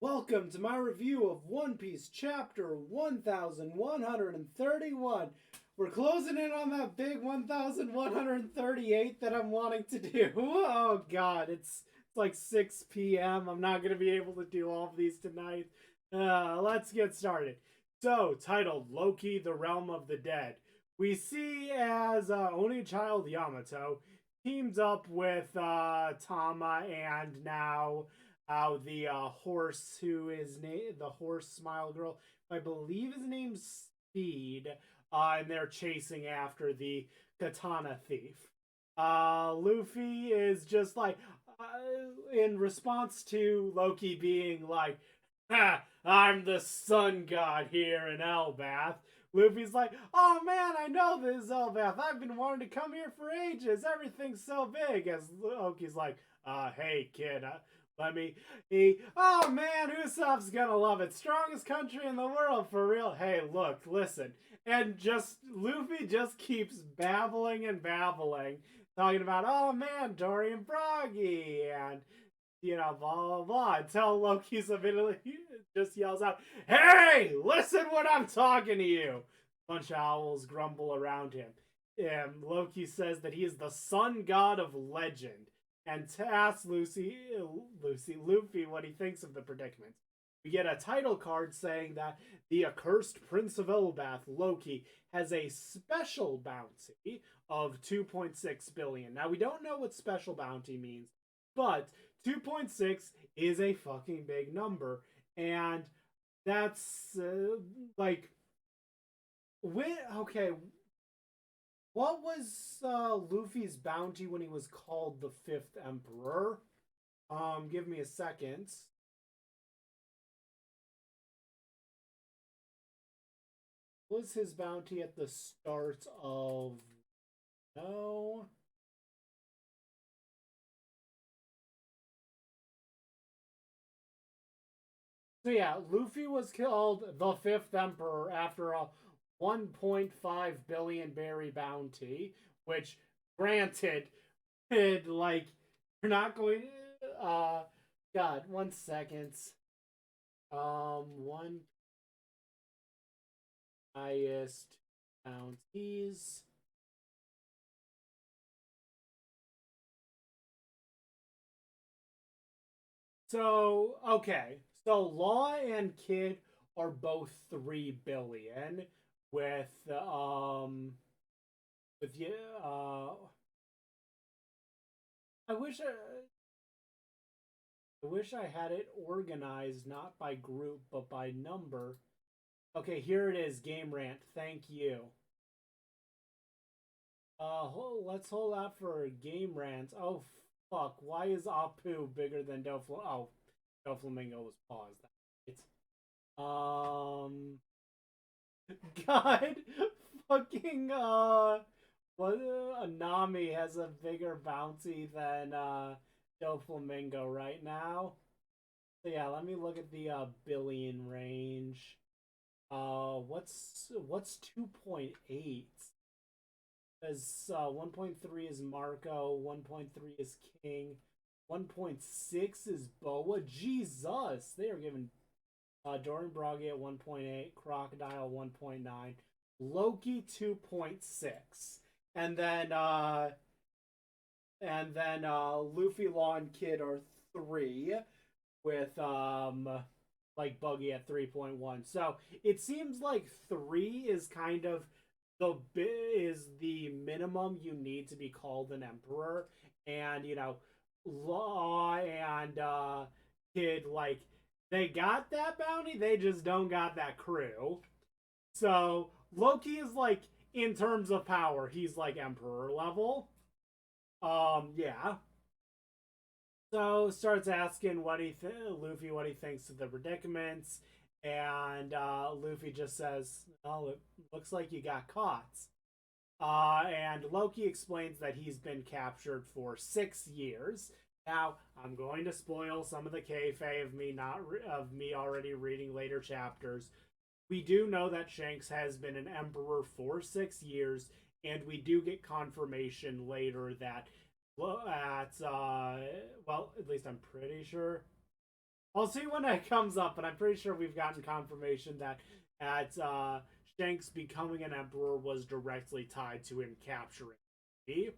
Welcome to my review of One Piece Chapter 1131. We're closing in on that big 1138 that I'm wanting to do. Oh god, it's like 6 p.m. I'm not going to be able to do all of these tonight. Let's get started. So, titled Loki, the Realm of the Dead. We see as Only Child Yamato teams up with Tama and now the horse who is the horse smile girl. I believe his name's Speed, and they're chasing after the katana thief. Luffy is just like, in response to Loki being like, ha, I'm the sun god here in Elbath. Luffy's like, oh man, I know this Elbath. I've been wanting to come here for ages. Everything's so big. As Loki's like, hey kid, let me. Oh man, Usopp's gonna love it. Strongest country in the world for real. Hey, look, listen, and just Luffy just keeps babbling and babbling, talking about oh man, Dorian Broggy and blah blah blah, until Loki's eventually just yells out, "Hey, listen what I'm talking to you!" Bunch of owls grumble around him. And Loki says that he is the sun god of legend and asks Luffy what he thinks of the predicament. We get a title card saying that the accursed Prince of Elbath, Loki, has a special bounty of 2.6 billion. Now, we don't know what special bounty means, but 2.6 is a fucking big number. And that's like, okay, what was Luffy's bounty when he was called the Fifth Emperor? Give me a second. What was his bounty at the start of no? So yeah, Luffy was called the Fifth Emperor after a 1.5 billion berry bounty, which, granted, like you're not going. Uh, God, 1 second. One highest bounties. So okay, so Law and Kid are both 3 billion with with you. I wish I had it organized not by group but by number. Okay, here it is. Game rant. Thank you. Let's hold out for game rant. Oh fuck! Why is Apu bigger than Doflamingo? Oh, Doflamingo was paused. It's God, fucking what? Nami has a bigger bounty than Doflamingo right now. So yeah, let me look at the billion range. What's 2.8? As 1.3 is Marco, 1.3 is King, 1.6 is Boa. Jesus, they are giving Dorian Broggy at 1.8, Crocodile 1.9, Loki 2.6, and then Luffy, Law, and Kid are 3, with like Buggy at 3.1. So it seems like 3 is kind of the minimum you need to be called an emperor, and Law and Kid, like, they got that bounty, they just don't got that crew. So Loki is like, in terms of power, he's like emperor level. Yeah. So starts asking Luffy what he thinks of the predicaments, and Luffy just says, "Oh, it looks like you got caught." And Loki explains that he's been captured for 6 years. Now, I'm going to spoil some of the kayfabe of me already reading later chapters. We do know that Shanks has been an emperor for 6 years, and we do get confirmation later that, well, at least I'm pretty sure. I'll see when it comes up, but I'm pretty sure we've gotten confirmation that at Shanks becoming an emperor was directly tied to him capturing me.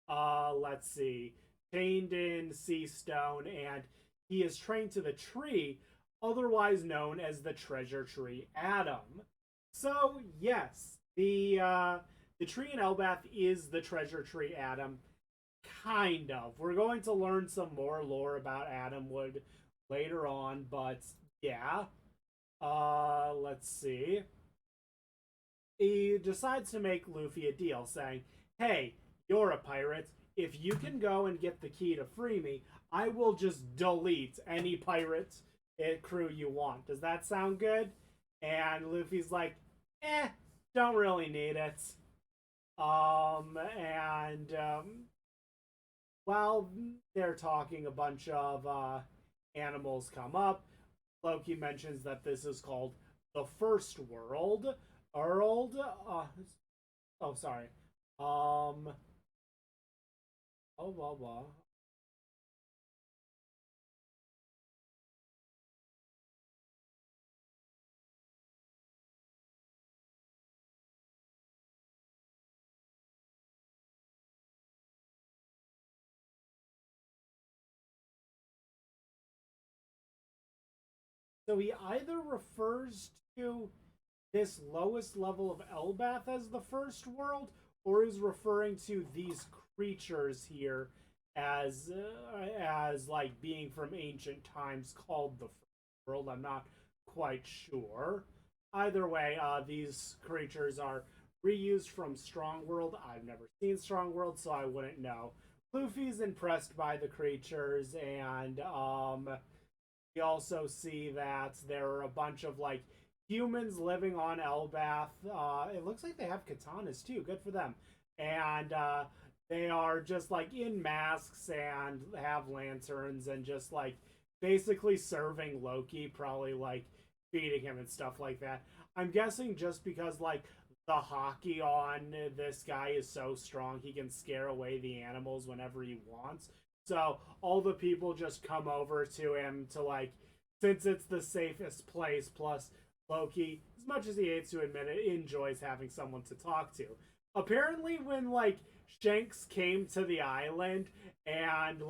Let's see. Chained in Sea Stone, and he is trained to the tree, otherwise known as the Treasure Tree Adam. So yes, the tree in Elbath is the Treasure Tree Adam. Kind of. We're going to learn some more lore about Adamwood later on, but yeah. Let's see. He decides to make Luffy a deal, saying, "Hey, you're a pirate. If you can go and get the key to free me, I will just delete any pirate crew you want. Does that sound good?" And Luffy's like, don't really need it. And while they're talking, a bunch of animals come up. Loki mentions that this is called the First World. World. Oh, sorry. Oh, blah blah. So he either refers to this lowest level of Elbath as the First World, or is referring to these creatures here as like being from ancient times called the First World. I'm not quite sure. Either way, these creatures are reused from Strong World. I've never seen Strong World, so I wouldn't know. Luffy's impressed by the creatures, and we also see that there are a bunch of like humans living on Elbath. It looks like they have katanas too. Good for them. And they are just like in masks and have lanterns and just like basically serving Loki, probably like feeding him and stuff like that. I'm guessing just because like the hockey on this guy is so strong, he can scare away the animals whenever he wants. So all the people just come over to him to like, since it's the safest place. Plus, Loki, as much as he hates to admit it, enjoys having someone to talk to. Apparently, when like Shanks came to the island and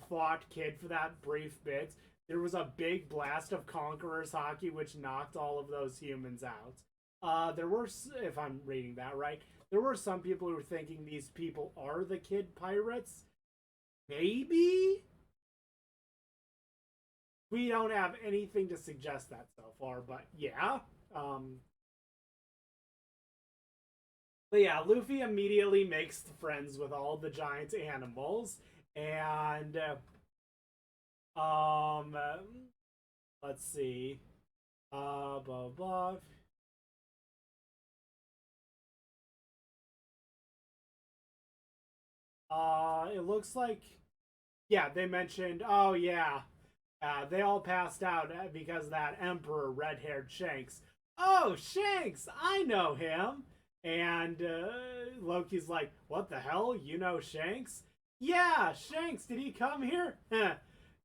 fought Kid for that brief bit, there was a big blast of Conqueror's Haki, which knocked all of those humans out. There were, if I'm reading that right, there were some people who were thinking these people are the Kid pirates. Maybe? We don't have anything to suggest that so far, but yeah. Um, but yeah, Luffy immediately makes friends with all the giant animals, and um, let's see, blah blah. It looks like, yeah, they mentioned. Oh yeah, they all passed out because of that Emperor red haired Shanks. Oh, Shanks! I know him! And Loki's like, what the hell? You know Shanks? Yeah, Shanks, did he come here?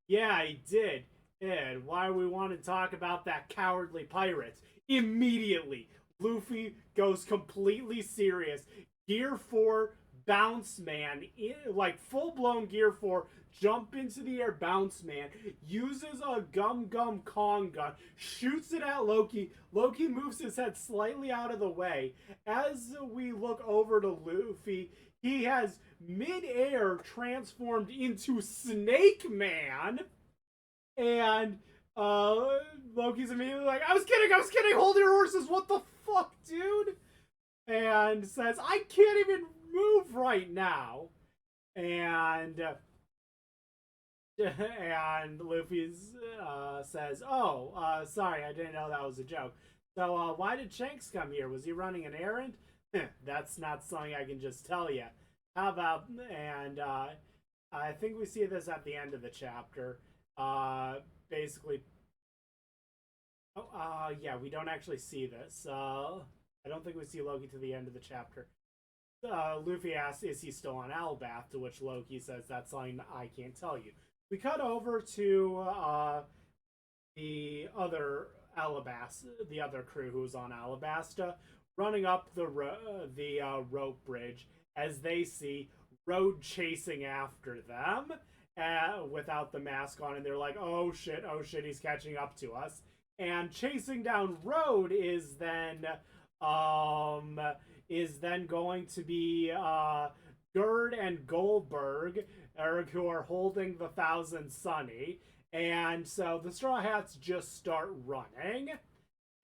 Yeah, he did. And why we want to talk about that cowardly pirate? Immediately, Luffy goes completely serious. Gear 4 bounce man, like full blown Gear 4, jump into the air bounce man, uses a Gum Gum Kong gun, shoots it at Loki. Loki moves his head slightly out of the way. As we look over to Luffy, he has mid-air transformed into Snake Man, and Loki's immediately like, I was kidding, hold your horses, what the fuck, dude? And says, I can't even move right now. And and Luffy says, "Oh, sorry, I didn't know that was a joke. So, why did Shanks come here? Was he running an errand? That's not something I can just tell you. How about?" And I think we see this at the end of the chapter. Basically, oh, yeah, we don't actually see this. I don't think we see Loki to the end of the chapter. Luffy asks, "Is he still on Albath?" To which Loki says, "That's something I can't tell you." we cut over to the other Alabasta, the other crew who's on Alabasta, running up the rope bridge as they see Road chasing after them without the mask on, and they're like, oh shit, he's catching up to us. And chasing down Road um is then going to be Gerd and Goldberg, who are holding the Thousand Sunny. And so the Straw Hats just start running.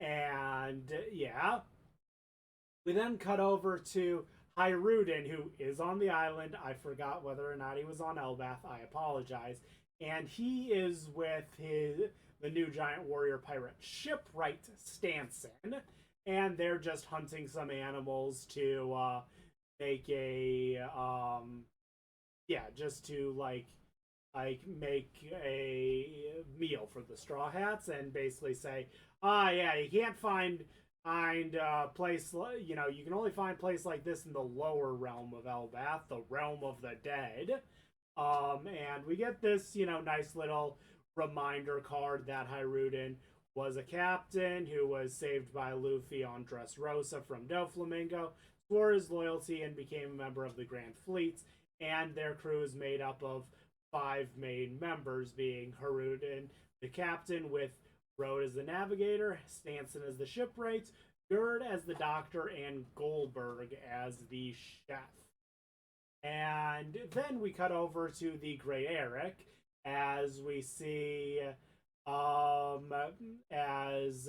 And yeah. We then cut over to Hyrudin, who is on the island. I forgot whether or not he was on Elbath. I apologize. And he is with the new giant warrior pirate Shipwright Stanson. And they're just hunting some animals to make a just to make a meal for the Straw Hats, and basically say, you can't find place, you can only find place like this in the lower realm of Elbath, the realm of the dead. And we get this, nice little reminder card that Hyrudin was a captain who was saved by Luffy on Dressrosa from Doflamingo, swore his loyalty, and became a member of the Grand Fleet. And their crew is made up of 5 main members, being Hyrudin, the captain, with Road as the navigator, Stanson as the shipwright, Gerd as the doctor, and Goldberg as the chef. And then we cut over to the Great Eric as we see as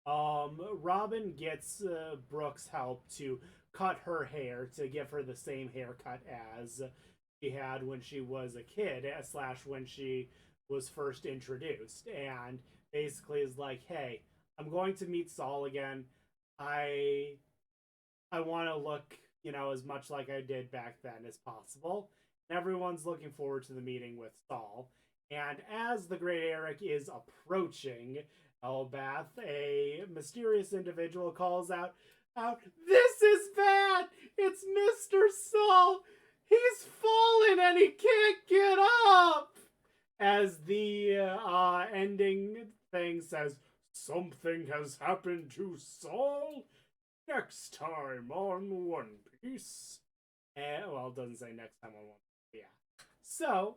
Robin gets Brooke's help to cut her hair to give her the same haircut as she had when she was a kid, / when she was first introduced, and basically is like, hey, I'm going to meet Saul again. I want to look, as much like I did back then as possible. And everyone's looking forward to the meeting with Saul. And as the Great Eric is approaching Elbath, a mysterious individual calls out, "This is bad! It's Mr. Saul! He's fallen and he can't get up!" As the ending thing says, "Something has happened to Saul." Next time on One Piece. Well, it doesn't say next time on One Piece. Yeah. So,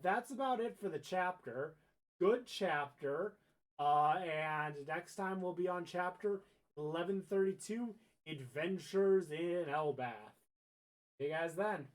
that's about it for the chapter. Good chapter. And next time we'll be on chapter 1132, Adventures in Elbath. See you guys then.